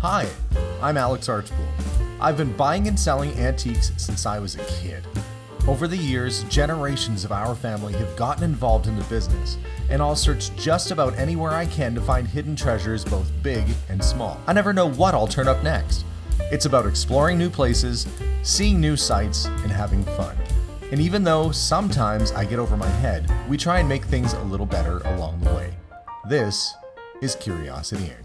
Hi, I'm Alex Archbold. I've been buying and selling antiques since I was a kid. Over the years, generations of our family have gotten involved in the business, and I'll search just about anywhere I can to find hidden treasures both big and small. I never know what I'll turn up next. It's about exploring new places, seeing new sights, and having fun. And even though sometimes I get over my head, we try and make things a little better along the way. This is Curiosity Inc.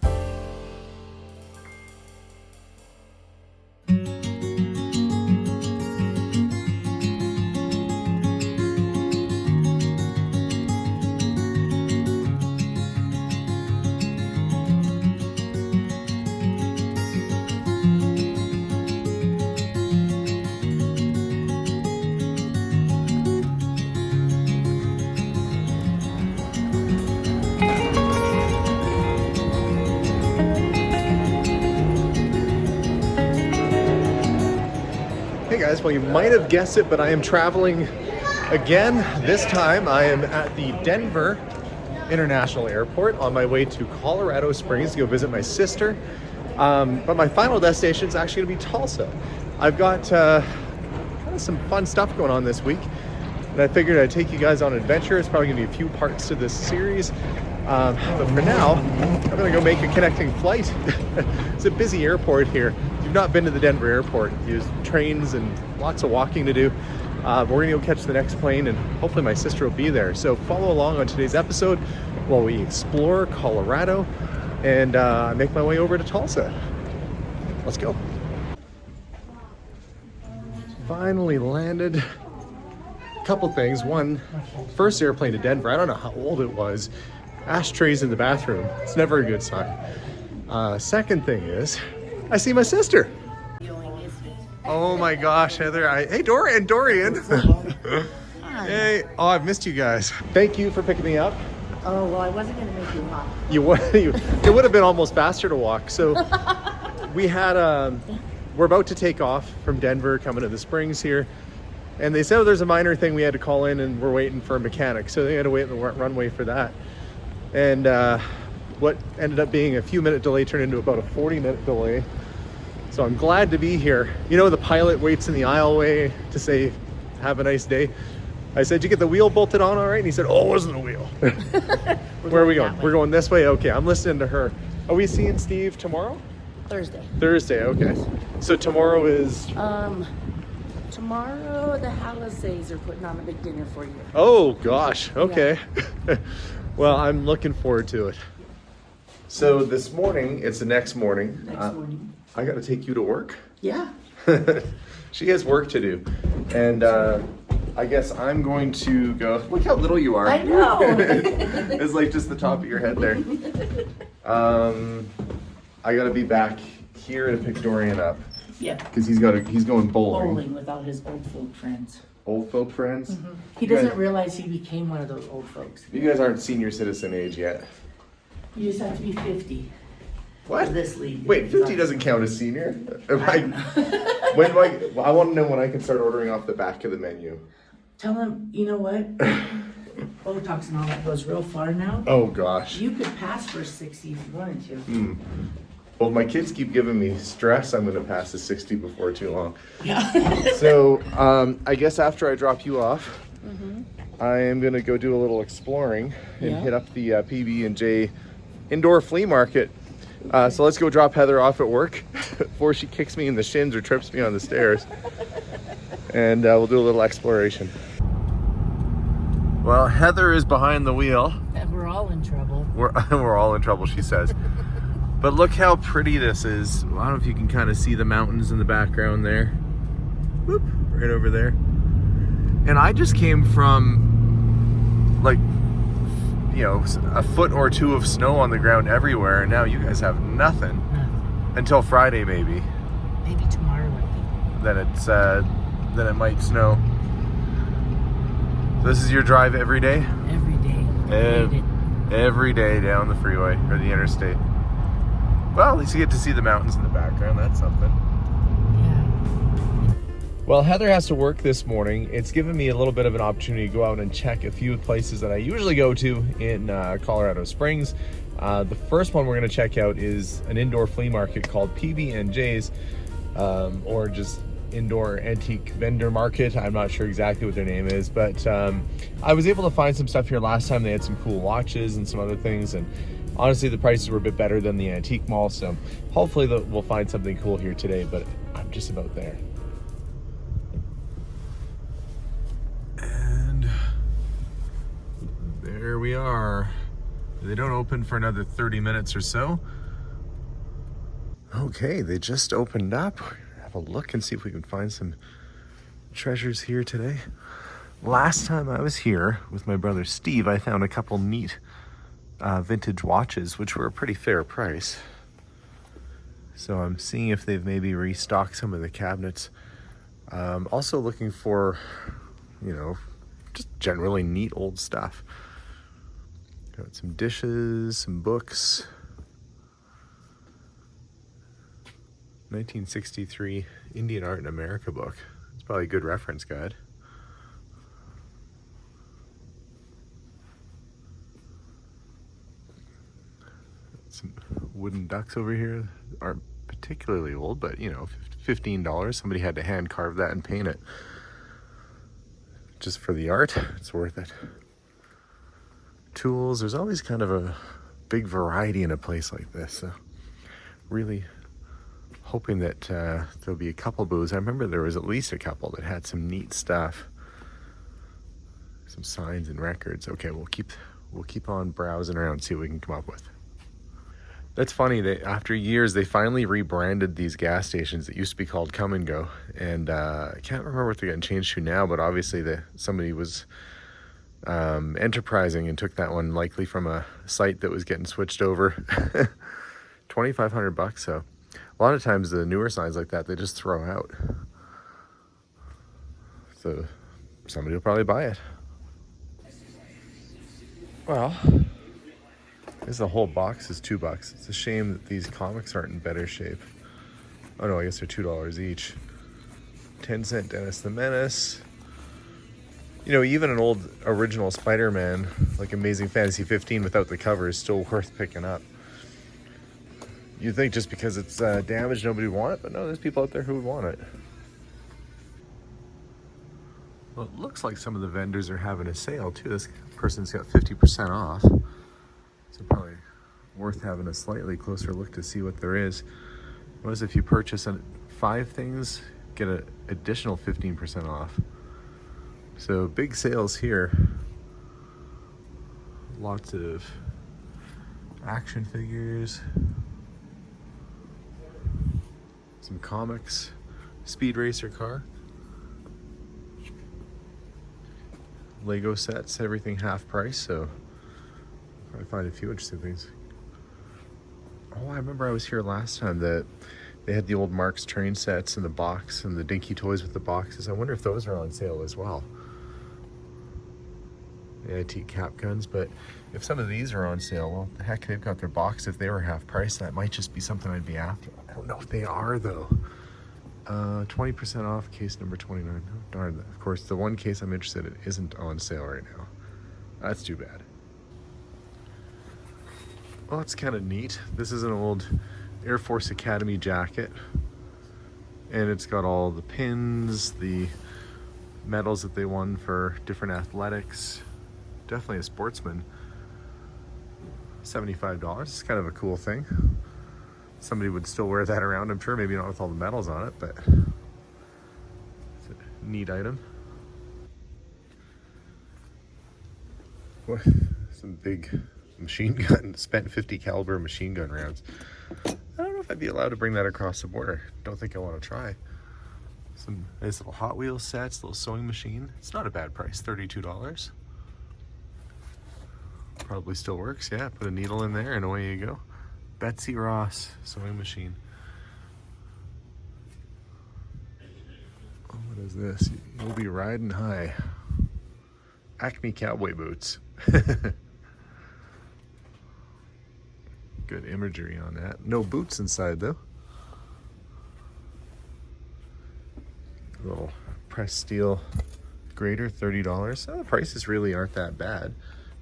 Hey guys, well you might have guessed it, but I am traveling again. This time I am at the Denver International Airport on my way to Colorado Springs to go visit my sister. But my final destination is actually going to be Tulsa. I've got kind of some fun stuff going on this week, and I figured I'd take you guys on an adventure. It's probably going to be a few parts to this series. But for now, I'm going to go make a connecting flight. It's a busy airport here. If you've not been to the Denver airport, there's trains and lots of walking to do. We're going to go catch the next plane, and hopefully my sister will be there. So follow along on today's episode while we explore Colorado and make my way over to Tulsa. Let's go. Finally landed. A couple things. One, first airplane to Denver. I don't know how old it was. Ashtrays in the bathroom. It's never a good sign. Second thing is, I see my sister. Oh my gosh, Heather. Hey, Dorian. Hi. Hey. Oh, I've missed you guys. Thank you for picking me up. Oh, well, I wasn't going to make you walk. It would have been almost faster to walk. So we had, we're about to take off from Denver, coming to the Springs here. And they said, oh, there's a minor thing we had to call in, and we're waiting for a mechanic. So they had to wait in the runway for that. And what ended up being a few minute delay turned into about a 40-minute delay. So I'm glad to be here. You know, the pilot waits in the aisleway to say, have a nice day. I said, did you get the wheel bolted on all right? And he said, oh, it wasn't a wheel. Where are we going? We're going this way? Okay, I'm listening to her. Are we seeing Steve tomorrow? Thursday. Thursday, okay. So tomorrow is... Tomorrow the Hallisays are putting on a big dinner for you. Oh, gosh. Okay. Yeah. Well, I'm looking forward to it. So this morning, it's the next morning. Next morning. I got to take you to work. Yeah. She has work to do. And I guess I'm going to go. Look how little you are. I know. It's like just the top of your head there. I got to be back here to pick Dorian up. Yeah. Because he's going bowling. Bowling with all his old folk friends. Old folk friends? Mm-hmm. He doesn't realize he became one of those old folks. You guys aren't senior citizen age yet. You just have to be 50. What? For this league. Wait, 50 doesn't count as senior? I want to know when I can start ordering off the back of the menu. Tell him, you know what? Botox and all that goes real far now. Oh gosh. You could pass for 60 if you wanted to. Well, my kids keep giving me stress. I'm going to pass the 60 before too long. Yeah. So I guess after I drop you off, I am going to go do a little exploring and hit up the PB&J indoor flea market. So let's go drop Heather off at work before she kicks me in the shins or trips me on the stairs. And we'll do a little exploration. Well, Heather is behind the wheel. And we're all in trouble. We're all in trouble, she says. But look how pretty this is. Well, I don't know if you can kind of see the mountains in the background there. Whoop, right over there. And I just came from, like, you know, a foot or two of snow on the ground everywhere, and now you guys have nothing. Until Friday, maybe. Maybe tomorrow, I think. Then it might snow. So this is your drive every day? Every day. Every day down the freeway or the interstate. Well, at least you get to see the mountains in the background. That's something. Yeah. Well, Heather has to work this morning. It's given me a little bit of an opportunity to go out and check a few places that I usually go to in Colorado Springs. The first one we're going to check out is an indoor flea market called PB&J's, or just Indoor Antique Vendor Market. I'm not sure exactly what their name is, but I was able to find some stuff here last time. They had some cool watches and some other things, and honestly the prices were a bit better than the antique mall, so hopefully we'll find something cool here today, but I'm just about there. And there we are. They don't open for another 30 minutes or so. Okay, they just opened up. Have a look and see if we can find some treasures here today. Last time I was here with my brother Steve, I found a couple neat vintage watches, which were a pretty fair price. So I'm seeing if they've maybe restocked some of the cabinets. Also looking for, you know, just generally neat old stuff. Got some dishes, some books. 1963 Indian Art in America book. It's probably a good reference guide. Some wooden ducks over here. Aren't particularly old, but you know, $15. Somebody had to hand carve that and paint it. Just for the art, it's worth it. Tools, there's always kind of a big variety in a place like this. So really hoping that there'll be a couple booths. I remember there was at least a couple that had some neat stuff. Some signs and records. Okay, we'll keep on browsing around, see what we can come up with. That's funny that after years they finally rebranded these gas stations that used to be called Come and Go, and I can't remember what they're getting changed to now, but obviously somebody was enterprising and took that one likely from a site that was getting switched over. $2,500, so a lot of times the newer signs like that they just throw out, so somebody will probably buy it. Well, this whole box is $2. It's a shame that these comics aren't in better shape. Oh no, I guess they're $2 each. 10-cent Dennis the Menace. You know, even an old original Spider-Man, like Amazing Fantasy 15 without the cover, is still worth picking up. You'd think just because it's damaged, nobody would want it, but no, there's people out there who would want it. Well, it looks like some of the vendors are having a sale too. This person's got 50% off. So probably worth having a slightly closer look to see what there is. Notice if you purchase 5 things, get an additional 15% off. So big sales here. Lots of action figures. Some comics. Speed racer car. Lego sets, everything half price, so I find a few interesting things. Oh, I remember I was here last time that they had the old Marx train sets in the box and the dinky toys with the boxes. I wonder if those are on sale as well. The antique cap guns, but if some of these are on sale, well, heck, they've got their box. If they were half price, that might just be something I'd be after. I don't know if they are though. 20% off, case number 29. Oh, darn, of course, the one case I'm interested in isn't on sale right now. That's too bad. Well, that's kind of neat. This is an old Air Force Academy jacket, and it's got all the pins, the medals that they won for different athletics. Definitely a sportsman. $75. It's kind of a cool thing. Somebody would still wear that around, I'm sure. Maybe not with all the medals on it, but it's a neat item. Boy, some big machine gun, spent 50 caliber machine gun rounds. I don't know if I'd be allowed to bring that across the border. Don't think I want to try. Some nice little Hot Wheels sets, little sewing machine. It's not a bad price, $32. Probably still works, yeah. Put a needle in there and away you go. Betsy Ross sewing machine. Oh, what is this? You'll be riding high. Acme cowboy boots. Good imagery on that. No boots inside though. Little pressed steel grater, $30. So the prices really aren't that bad.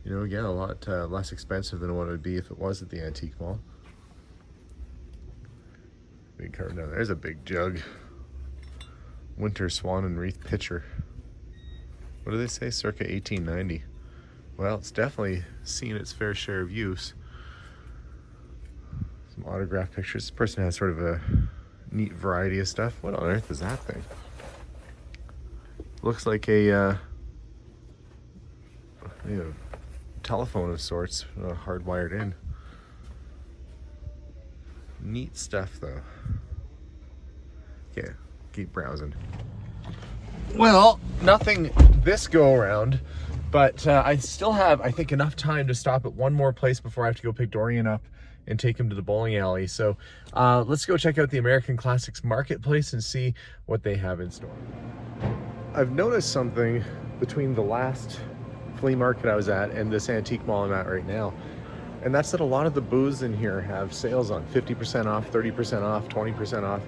You know, again, a lot less expensive than what it would be if it was at the antique mall. Big card. Now there's a big jug. Winter Swan and Wreath pitcher. What do they say? Circa 1890. Well, it's definitely seen its fair share of use. Some autograph pictures. This person has sort of a neat variety of stuff. What on earth is that thing? Looks like a telephone of sorts, hardwired in. Neat stuff, though. Okay, keep browsing. Well, nothing this go around, but I still have, I think, enough time to stop at one more place before I have to go pick Dorian up and take him to the bowling alley. So let's go check out the American Classics Marketplace and see what they have in store. I've noticed something between the last flea market I was at and this antique mall I'm at right now. And that's that a lot of the booths in here have sales on 50% off, 30% off, 20% off.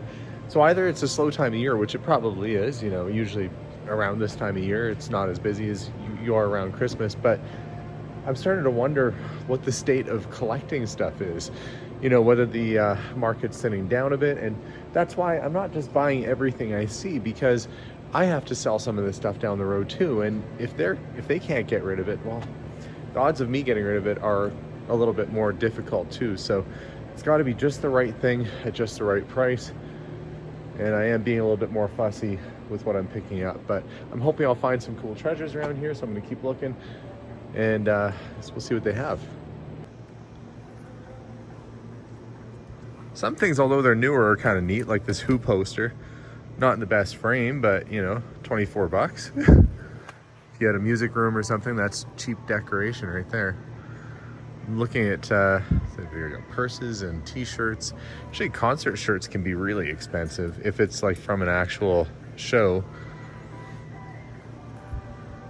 So either it's a slow time of year, which it probably is, you know, usually around this time of year, it's not as busy as you are around Christmas, but I'm starting to wonder what the state of collecting stuff is, you know, whether the market's sitting down a bit. And that's why I'm not just buying everything I see, because I have to sell some of this stuff down the road too. And if they can't get rid of it, well, the odds of me getting rid of it are a little bit more difficult too. So it's got to be just the right thing at just the right price. And I am being a little bit more fussy with what I'm picking up, but I'm hoping I'll find some cool treasures around here. So I'm going to keep looking, and we'll see what they have. Some things, although they're newer, are kind of neat, like this Who poster. Not in the best frame, but you know, 24 bucks. If you had a music room or something, that's cheap decoration right there. I'm looking at purses and t-shirts. Actually, concert shirts can be really expensive if it's like from an actual show.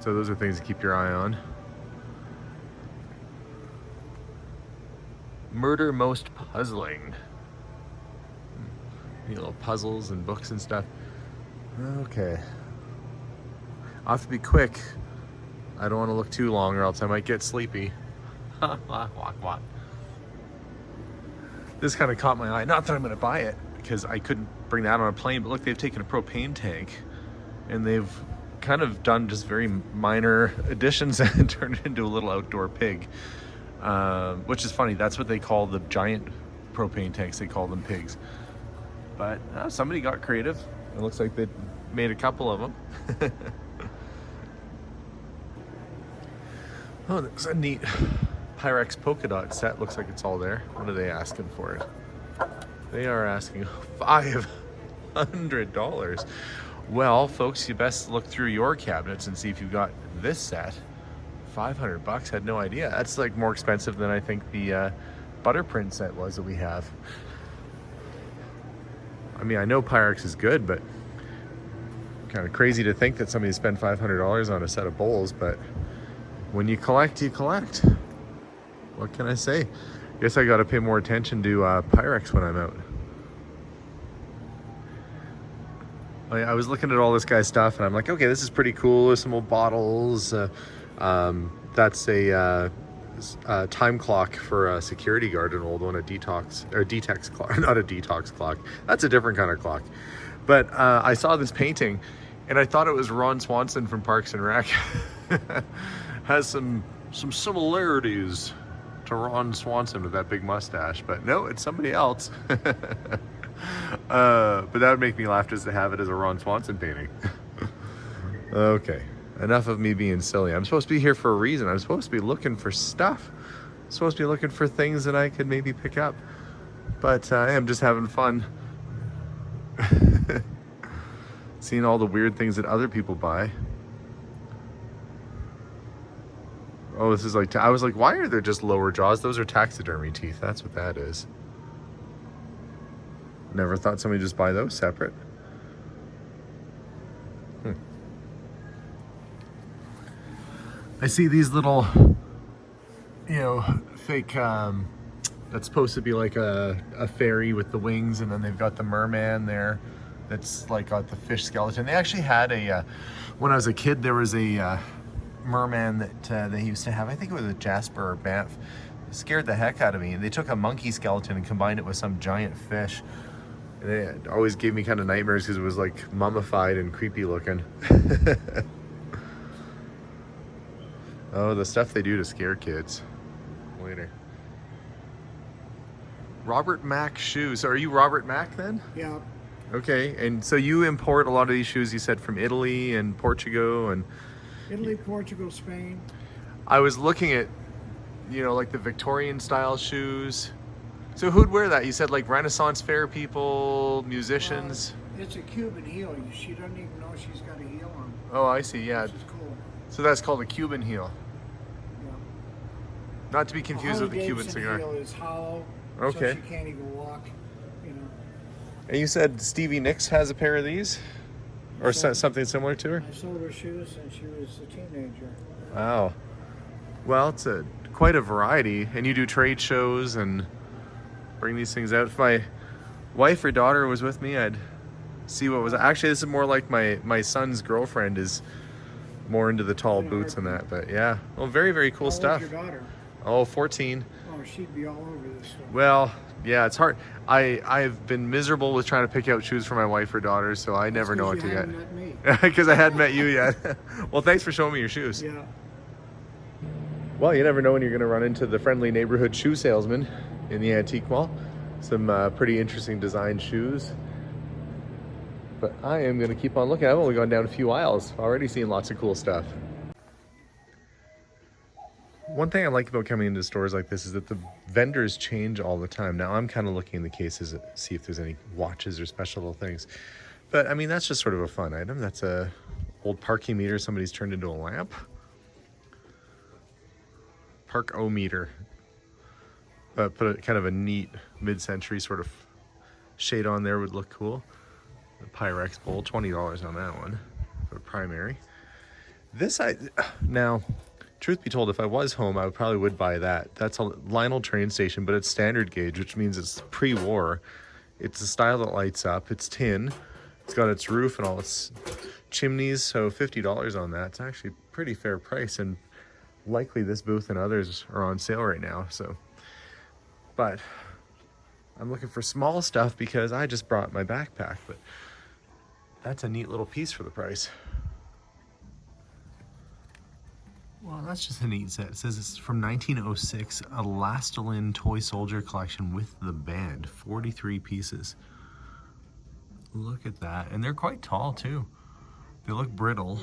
So those are things to keep your eye on. Murder Most Puzzling. You know, puzzles and books and stuff. Okay. I'll have to be quick. I don't want to look too long or else I might get sleepy. This kind of caught my eye. Not that I'm going to buy it, because I couldn't bring that on a plane, but look, they've taken a propane tank and they've kind of done just very minor additions and turned it into a little outdoor pig, which is funny. That's what they call the giant propane tanks. They call them pigs. But somebody got creative. It looks like they made a couple of them. Oh, there's a neat Pyrex polka dot set. Looks like it's all there. What are they asking for it? They are asking $500. Well, folks, you best look through your cabinets and see if you've got this set. 500 bucks, had no idea. That's like more expensive than I think the Butterprint set was that we have. I mean, I know Pyrex is good, but kind of crazy to think that somebody spent $500 on a set of bowls, but when you collect, you collect. What can I say? Guess I got to pay more attention to Pyrex when I'm out. I was looking at all this guy's stuff, and I'm like, okay, this is pretty cool. There's some old bottles. That's a time clock for a security guard, an old one, a detox clock, not a detox clock. That's a different kind of clock. But I saw this painting, and I thought it was Ron Swanson from Parks and Rec. Has some similarities to Ron Swanson with that big mustache, but no, it's somebody else. But that would make me laugh just to have it as a Ron Swanson painting. Okay, enough of me being silly. I'm supposed to be here for a reason. I'm supposed to be looking for stuff. I'm supposed to be looking for things that I could maybe pick up. But I am just having fun. Seeing all the weird things that other people buy. Oh, this is like, I was like, why are there just lower jaws? Those are taxidermy teeth. That's what that is. Never thought somebody would just buy those separate. I see these little, you know, fake, that's supposed to be like a fairy with the wings, and then they've got the merman there. that's like got the fish skeleton. They actually had a, when I was a kid, there was a merman that they used to have. I think it was a Jasper or Banff. It scared the heck out of me. They took a monkey skeleton and combined it with some giant fish. And it always gave me kind of nightmares because it was like mummified and creepy looking. Oh, the stuff they do to scare kids. Later. Robert Mack shoes. Are you Robert Mack then? Yeah. Okay, and so you import a lot of these shoes, you said, from Italy and Portugal and... Italy, Portugal, Spain. I was looking at, you know, like the Victorian style shoes. So who'd wear that? You said like Renaissance fair people, musicians? It's a Cuban heel. She doesn't even know she's got a heel on. Oh, I see, yeah. Which is cool. So that's called a Cuban heel. Yeah. Not to be confused with the Cuban cigar. Heel is hollow. Okay. So she can't even walk, you know. And you said Stevie Nicks has a pair of these? Or something similar to her? I sold her shoes since she was a teenager. Wow. Well, it's quite a variety. And you do trade shows and bring these things out. If my wife or daughter was with me, I'd see what was... Actually, this is more like my son's girlfriend is more into the tall boots and that. But yeah, well, very, very cool stuff. How old's your daughter? Oh, 14. Oh, she'd be all over this stuff. Well, yeah, it's hard. I've been miserable with trying to pick out shoes for my wife or daughter, so I never know what to get. Because I hadn't met you yet. Well, thanks for showing me your shoes. Yeah. Well, you never know when you're going to run into the friendly neighborhood shoe salesman in the antique mall. Some pretty interesting design shoes. But I am going to keep on looking. I've only gone down a few aisles. Already seen lots of cool stuff. One thing I like about coming into stores like this is that the vendors change all the time. Now I'm kind of looking in the cases to see if there's any watches or special little things. But I mean, that's just sort of a fun item. That's a old parking meter somebody's turned into a lamp. Park-o-meter. Put a kind of a neat mid-century sort of shade on there would look cool. The Pyrex bowl, $20 on that one for primary. Now, truth be told, if I was home, I probably would buy that. That's a Lionel train station, but it's standard gauge, which means it's pre-war. It's a style that lights up. It's tin. It's got its roof and all its chimneys, so $50 on that. It's actually a pretty fair price, and likely this booth and others are on sale right now. So, but I'm looking for small stuff because I just brought my backpack, but that's a neat little piece for the price. Well, that's just a neat set. It says it's from 1906, a Lastalin toy soldier collection with the band, 43 pieces. Look at that, and they're quite tall too. They look brittle,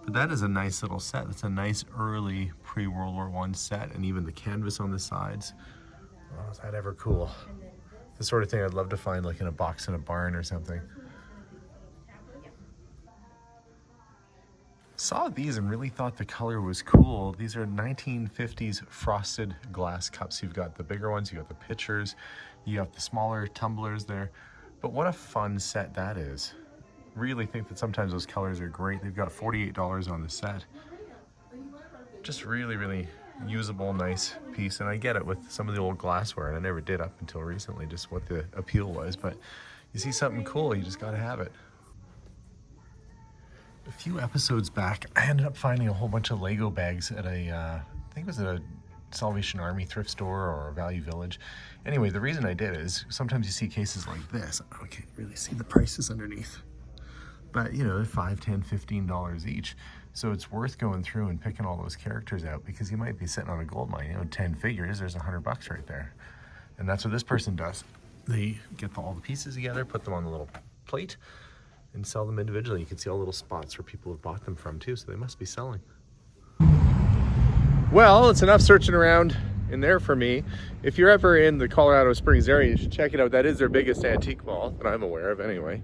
but that is a nice little set. That's a nice early pre-World War I set, and even the canvas on the sides. Oh, is that ever cool? The sort of thing I'd love to find like in a box in a barn or something. Saw these and really thought the color was cool. These are 1950s frosted glass cups. You've got the bigger ones, you got the pitchers, you have the smaller tumblers there. But what a fun set that is. Really think that sometimes those colors are great. They've got $48 on the set. Just really, really usable, nice piece. And I get it with some of the old glassware, and I never did up until recently, just what the appeal was. But you see something cool, you just gotta have it. A few episodes back, I ended up finding a whole bunch of Lego bags at I think it was at a Salvation Army thrift store or a Value Village. Anyway, the reason I did is sometimes you see cases like this. I can't really see the prices underneath. But, you know, they're $5, $10, $15 each. So it's worth going through and picking all those characters out because you might be sitting on a gold mine. You know, 10 figures, there's $100 right there. And that's what this person does. They get all the pieces together, put them on the little plate, and sell them individually. You can see all little spots where people have bought them from too, so they must be selling. Well, it's enough searching around in there for me. If you're ever in the Colorado Springs area, you should check it out. That is their biggest antique mall that I'm aware of anyway.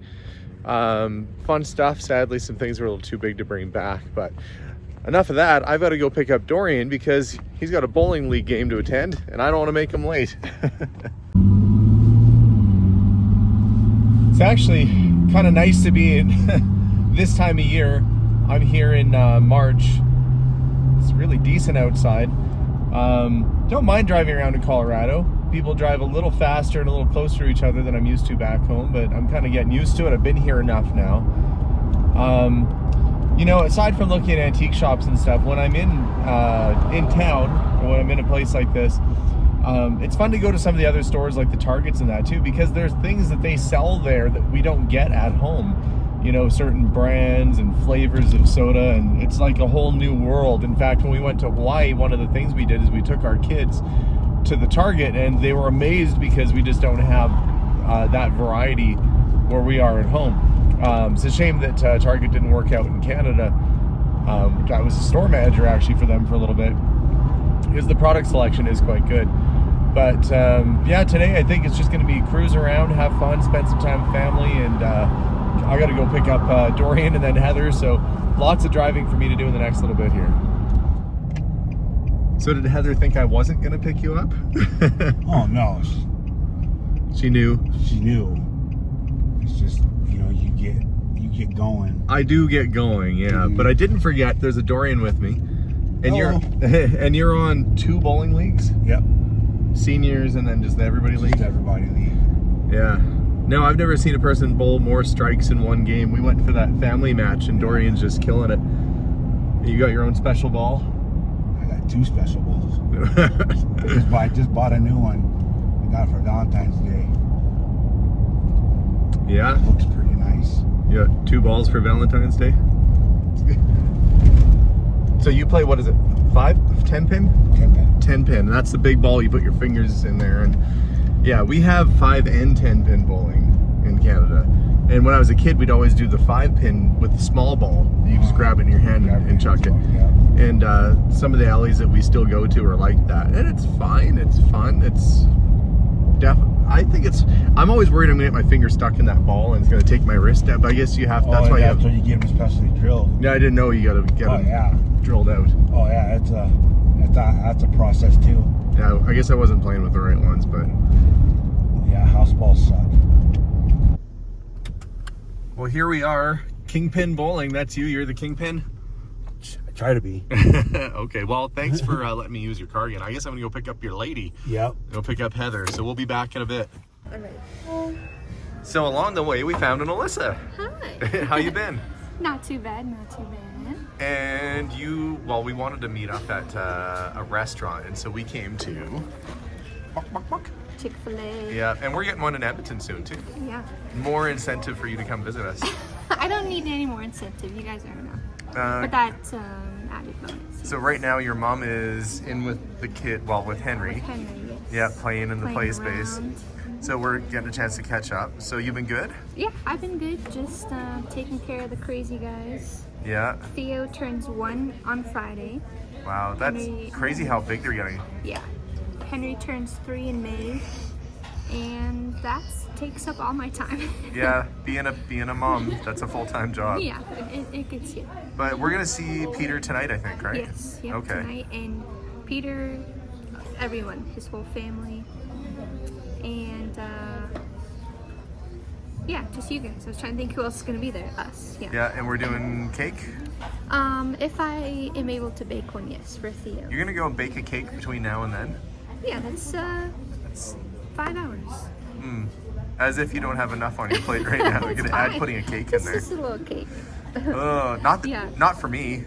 Fun stuff. Sadly, some things are a little too big to bring back, but enough of that. I've got to go pick up Dorian because he's got a bowling league game to attend and I don't want to make him late. It's actually kind of nice to be in this time of year. I'm here in March. It's really decent outside. Don't mind driving around in Colorado. people drive a little faster and a little closer to each other than I'm used to back home, but I'm kind of getting used to it. I've been here enough now. You know, aside from looking at antique shops and stuff, when I'm in town, or when I'm in a place like this, it's fun to go to some of the other stores like the Targets and that too, because there's things that they sell there that we don't get at home. You know, certain brands and flavors of soda, and it's like a whole new world. In fact, when we went to Hawaii, one of the things we did is we took our kids to the Target, and they were amazed because we just don't have that variety where we are at home. It's a shame that Target didn't work out in Canada. I was a store manager actually for them for a little bit, because the product selection is quite good. But yeah, today I think it's just going to be cruise around, have fun, spend some time with family, and I got to go pick up Dorian and then Heather, so lots of driving for me to do in the next little bit here. So did Heather think I wasn't going to pick you up? Oh, no. She knew. She knew. It's just, you know, you get going. I do get going, yeah. But I didn't forget there's a Dorian with me. And you're on 2 bowling leagues? Yep. Seniors and then just the everybody league? Just everybody league. Yeah. No, I've never seen a person bowl more strikes in one game. We went for that family match and Dorian's just killing it. You got your own special ball? I got 2 special balls. I just bought a new one. I got it for Valentine's Day. Yeah? It looks pretty nice. You got 2 balls for Valentine's Day? So you play, what is it, 10 pin? 10 pin. 10 pin. That's the big ball. You put your fingers in there. And yeah, we have 5 and 10 pin bowling in Canada. And when I was a kid, we'd always do the 5 pin with the small ball. You just grab it in your hand and chuck it. Yeah. And some of the alleys that we still go to are like that. And it's fine. It's fun. It's I think it's, I'm always worried I'm going to get my finger stuck in that ball and it's going to take my wrist out. But I guess you have, that's why that's when you get them specially drilled. Yeah, I didn't know you got to get them drilled out. Oh yeah, that's a process too. Yeah, I guess I wasn't playing with the right ones, but yeah, house balls suck. Well, here we are, Kingpin Bowling. That's you. You're the Kingpin. I try to be. Okay. Well, thanks for letting me use your car again. I guess I'm gonna go pick up your lady. Yep. Go pick up Heather. So we'll be back in a bit. All right. So along the way, we found an Alyssa. Hi. How you been? Not too bad, not too bad. And we wanted to meet up at a restaurant, and so we came to Chick-fil-A. Yeah, and we're getting one in Edmonton soon too. Yeah. More incentive for you to come visit us. I don't need any more incentive. You guys are enough. But that's added bonus. So right now your mom is in with the kid, with Henry. With Henry, yes. Yeah, playing in the play space. around. So we're getting a chance to catch up. So you've been good? Yeah, I've been good. Just taking care of the crazy guys. Yeah. Theo turns 1 on Friday. Wow, that's Henry, crazy how big they're getting. Yeah. Henry turns 3 in May. And that takes up all my time. Yeah, being a mom, that's a full-time job. Yeah, it gets you. But we're gonna see Peter tonight, I think, right? Yes, yep, Okay. tonight. And Peter, everyone, his whole family. And yeah, just you guys. I was trying to think who else is going to be there. Us, yeah. Yeah, and we're doing cake. If I am able to bake one, yes, for Theo. You're gonna go and bake a cake between now and then? Yeah, that's 5 hours. As if you don't have enough on your plate right now. You're gonna add putting a cake in there. It's just a little cake. Not for me.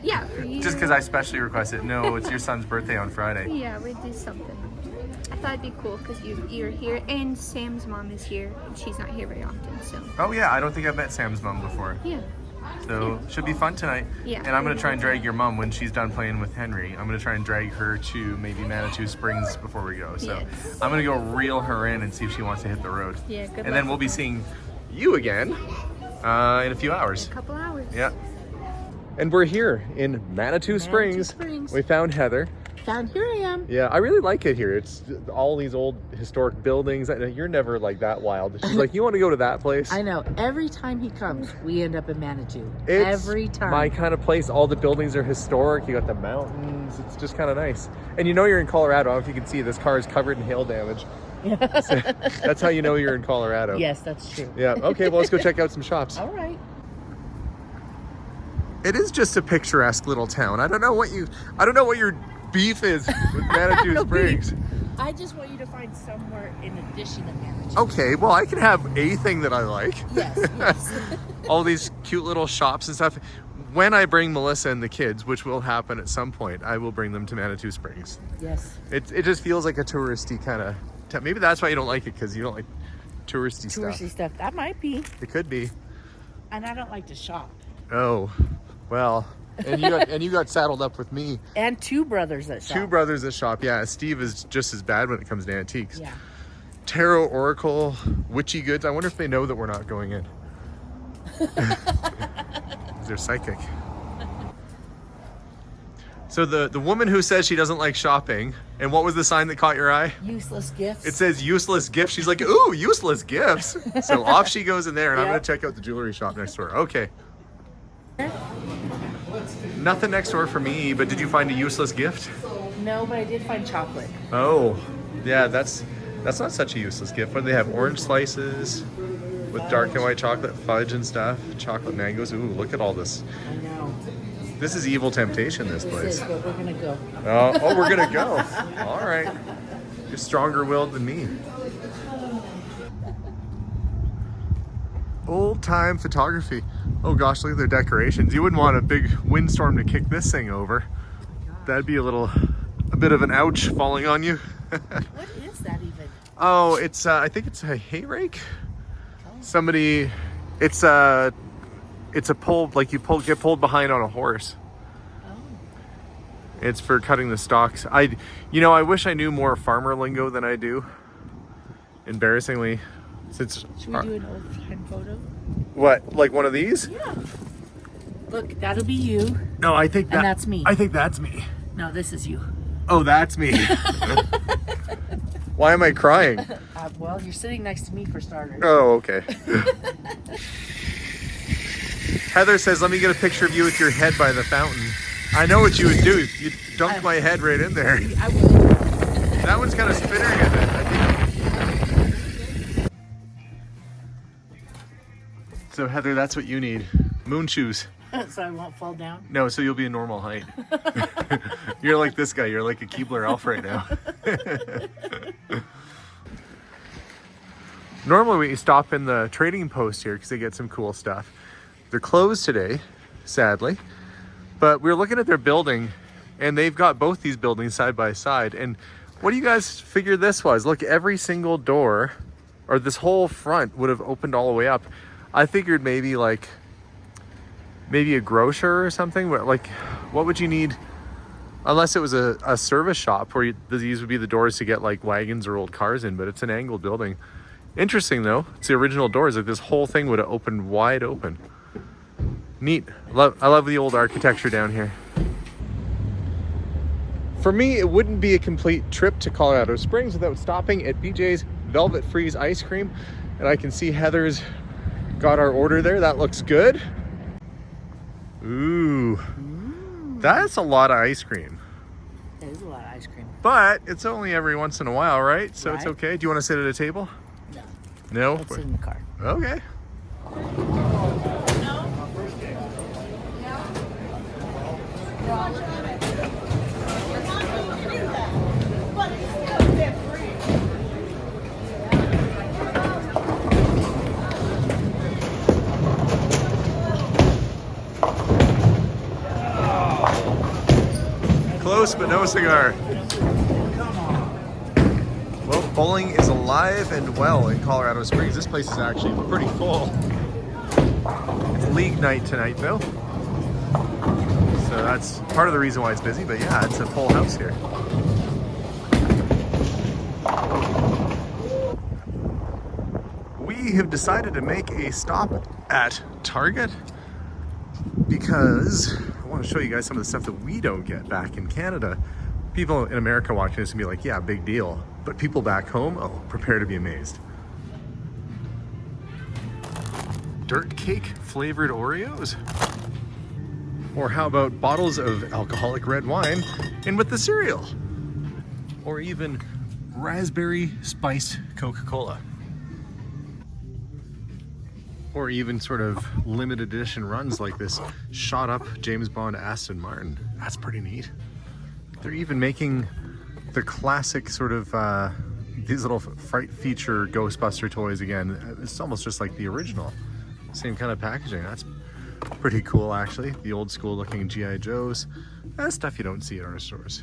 Yeah, for you. Just because I specially requested. No, it's your son's birthday on Friday. Yeah, we do something. I thought it'd be cool because you're here, and Sam's mom is here, and she's not here very often, so. Oh yeah, I don't think I've met Sam's mom before. Yeah. So should be fun tonight. Yeah. And I'm gonna try and drag your mom when she's done playing with Henry. I'm gonna try and drag her to maybe Manitou Springs before we go. So Yes. I'm gonna go reel her in and see if she wants to hit the road. Yeah, good And luck. then we'll be seeing you again in a few hours. A couple hours. Yeah. And we're here in Manitou Springs. Springs. We found Heather. Found here I am. Yeah, I really like it here. It's all these old historic buildings. You're never like that wild. She's like, you want to go to that place? I know. Every time he comes, we end up in Manitou. It's Every time. my kind of place. All the buildings are historic. You got the mountains. It's just kind of nice. And you know you're in Colorado. I don't know if you can see, this car is covered in hail damage. So that's how you know you're in Colorado. Yes, that's true. Yeah. Okay, well, let's go check out some shops. All right. It is just a picturesque little town. I don't know what your beef is with Manitou No Springs. I just want you to find somewhere in addition to Manitou. Okay, well, I can have a thing that I like. Yes, yes. All these cute little shops and stuff. When I bring Melissa and the kids, which will happen at some point, I will bring them to Manitou Springs. Yes. It just feels like a touristy kind of... Maybe that's why you don't like it, because you don't like touristy stuff. Touristy stuff. That might be. It could be. And I don't like to shop. Oh, well... and you got saddled up with me. And two brothers that shop. Two brothers that shop. Yeah, Steve is just as bad when it comes to antiques. Yeah. Tarot, oracle, witchy goods. I wonder if they know that we're not going in. They're psychic. So the woman who says she doesn't like shopping, and what was the sign that caught your eye? Useless gifts. It says useless gifts. She's like, ooh, useless gifts. So off she goes in there, and I'm Yep. gonna check out the jewelry shop next door. Okay. Nothing next door for me, but did you find a useless gift? No, but I did find chocolate. Oh, yeah, that's not such a useless gift. What do they have? Orange slices with dark and white chocolate fudge and stuff. Chocolate mangoes. Ooh, look at all this. I know. This is evil temptation, this This place. is, but we're gonna go. Oh, we're gonna go. All right. You're stronger willed than me. Old time photography. Oh gosh, look at their decorations. You wouldn't want a big windstorm to kick this thing over. That'd be a bit of an ouch falling on you. What is that even? Oh, it's I think it's a hay rake. Somebody, it's a pull, like you get pulled behind on a horse. Oh. It's for cutting the stalks. I wish I knew more farmer lingo than I do. Embarrassingly, since Should we do an old time photo? what, like one of these? Yeah. Look, that'll be you. No, I think And that's me. I think that's me. No, this is you. Oh, that's me. Why am I crying? Well, you're sitting next to me for starters. Oh, okay. Heather says, let me get a picture of you with your head by the fountain. I know what you would do. You dunked my head right in there. I would. That one's kind of spittering a bit, I think. So Heather, that's what you need. Moon shoes. So I won't fall down. No, so you'll be a normal height. You're like this guy. You're like a Keebler elf right now. Normally we stop in the trading post here because they get some cool stuff. They're closed today, sadly. But we were looking at their building, and they've got both these buildings side by side. And what do you guys figure this was? Look, every single door, or this whole front, would have opened all the way up. I figured maybe a grocer or something, but like, what would you need? Unless it was a service shop where these would be the doors to get like wagons or old cars in, but it's an angled building. Interesting though, it's the original doors. Like this whole thing would have opened wide open. Neat. I love the old architecture down here. For me, it wouldn't be a complete trip to Colorado Springs without stopping at BJ's Velvet Freeze Ice Cream. And I can see Heather's got our order there. That looks good. Ooh. That's a lot of ice cream. That is a lot of ice cream. But it's only every once in a while, right? So it's Right. okay. Do you want to sit at a table? No. No? Let's sit in the car. Okay. Close, but no cigar. Well, bowling is alive and well in Colorado Springs. This place is actually pretty full. It's league night tonight, though. So that's part of the reason why it's busy, but yeah, it's a full house here. We have decided to make a stop at Target because I want to show you guys some of the stuff that we don't get back in Canada. People in America watching this and be like, yeah, big deal. But people back home, oh, prepare to be amazed. Dirt cake flavored Oreos? Or how about bottles of alcoholic red wine in with the cereal? Or even raspberry spiced Coca-Cola. Or even sort of limited edition runs like this shot up James Bond Aston Martin. That's pretty neat. They're even making the classic sort of these little fright feature Ghostbuster toys again. It's almost just like the original. Same kind of packaging. That's pretty cool, actually. The old school looking G.I. Joes. That's stuff you don't see at our stores.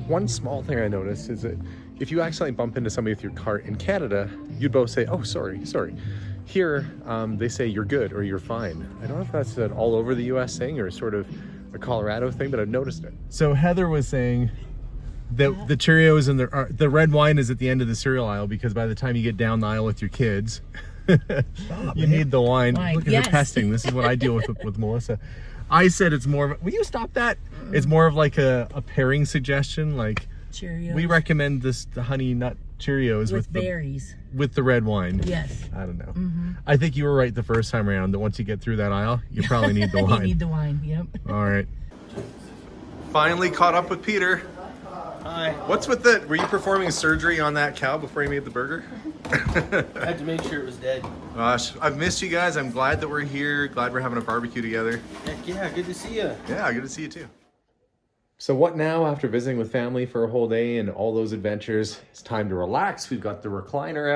One small thing I noticed is that if you accidentally bump into somebody with your cart in Canada, you'd both say, oh, sorry. Here, they say you're good or you're fine. I don't know if that's an all over the US thing or sort of a Colorado thing, but I've noticed it. So Heather was saying that the Cheerios and the red wine is at the end of the cereal aisle because by the time you get down the aisle with your kids, you need the wine. Look at her testing. This is what I deal with Melissa. I said it's more of, will you stop that? It's more of like a pairing suggestion. Like Cheerios. we recommend the honey nut Cheerios with berries. With the red wine. Yes. I don't know. I think you were right the first time around that once you get through that aisle, you probably need the wine. You need the wine, yep. All right. Finally caught up with Peter. Hi. What's with were you performing surgery on that cow before you made the burger? I had to make sure it was dead. Gosh, I've missed you guys. I'm glad that we're here. Glad we're having a barbecue together. Heck yeah, good to see you. Yeah, good to see you too. So what now after visiting with family for a whole day and all those adventures? It's time to relax. We've got the recliner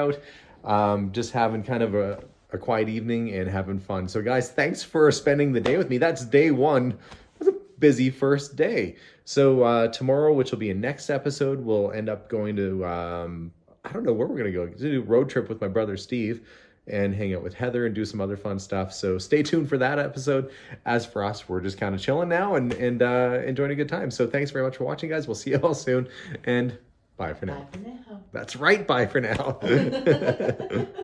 out. Just having kind of a quiet evening and having fun. So guys, thanks for spending the day with me. That's day one. It was a busy first day. So tomorrow, which will be a next episode, we'll end up going to, I don't know where we're going to go. Do a road trip with my brother Steve and hang out with Heather and do some other fun stuff. So stay tuned for that episode. As for us, we're just kind of chilling now and enjoying a good time. So thanks very much for watching, guys. We'll see you all soon. And bye for now. Bye for now. That's right. Bye for now.